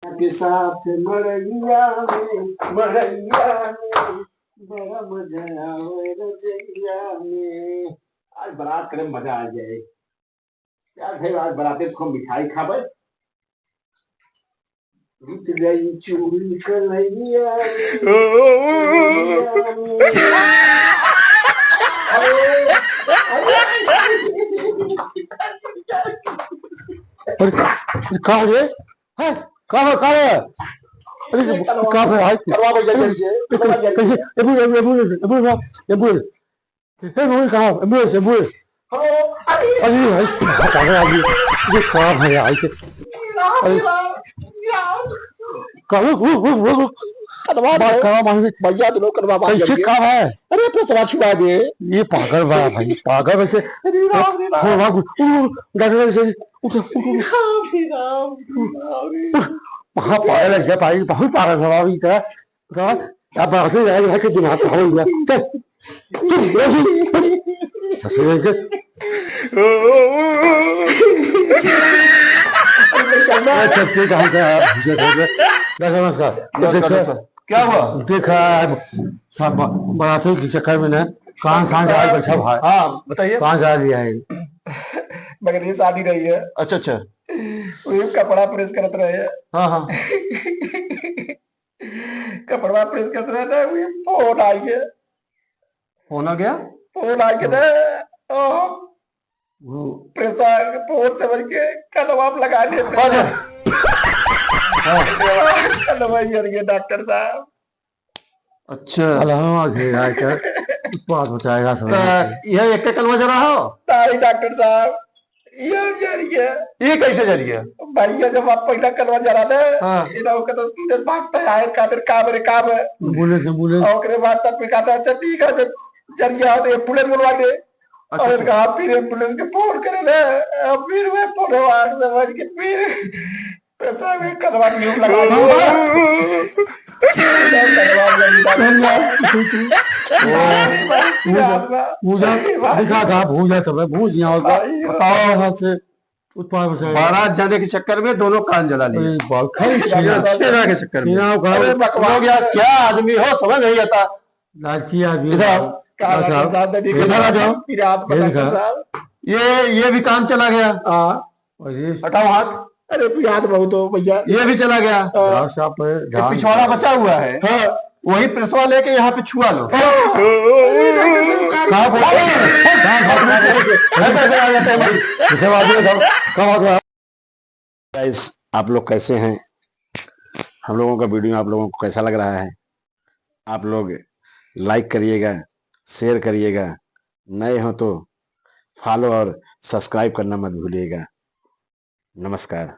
के साथ मड़ैया में बड़ा मजा आवे रजैया में। आज बारात करे मजा आ जाए यार। भाई आज बराते को मिठाई खावे बीत गई चूड़ी कलैया कहाँ रे? है कहाँ है? अरे कहाँ पे है? करवा भाई जल्दी कैसे एम्बुलेंस कहाँ? एम्बुलेंस अरे भाई पागल आदमी ये कहाँ है यार? अरे कहाँ भैया तो लोग करवा कैसे कहाँ है? अरे अपना सवा छुड़ा दे। ये पागल बा भाई पागल वैसे डॉक्टर से वहाँ पागल है भाई बहुत पागल है भाई का अब बाहर जाएगा कि दिमाग खराब हो गया। चल चल ठीक है नमस्कार। क्या हुआ? देखा सब बराती के चक्कर में ना कहाँ जा बैठा भाई। हाँ बताइए। कहाँ जा लिया है? मगर ये शादी रही है। अच्छा अच्छा वही कपड़ा प्रेस करते रहे। हाँ हाँ कपड़ा प्रेस करते रहे ना वही फोन आ गया। फोन आ गया? फोन आ गया ना प्रेस फोन समझ के कलवा लगा दिया। डॉक्टर साहब अच्छा बात बताएगा यह एक कलवा जरा हो नहीं डॉक्टर साहब ये कैसे जरिए भैया जब आप पहला कलवा जरा तो भागता है खातिर काम रे काम है एम्बुलेंस और बाद तक कहता है अच्छा ठीक है जरिया तो एम्बुलेंस बुलवा दे। और कहा फिर एम्बुलेंस के फोन करे ना फिर मैं फोन समझ के फिर पैसा भी करवा लगा भूजा दिखा था भूजा तो भूज यहाँ बताओ से उत्पाद बारात जाने के चक्कर में दोनों कान जला लिए के चक्कर में लोग यार क्या आदमी हो समझ नहीं आता। लालची आदमी ये भी कान चला गया। हटाओ हाथ। अरे याद बहुत हो भैया ये भी चला गया। पिछवाड़ा बचा हुआ है। वही प्रेसवा लेके यहाँ पे छुआ लो। आप लोग कैसे हैं? हम लोगों का वीडियो आप लोगों को कैसा लग रहा है? आप लोग लाइक करिएगा, शेयर करिएगा, नए हो तो फॉलो और सब्सक्राइब करना मत भूलिएगा। नमस्कार।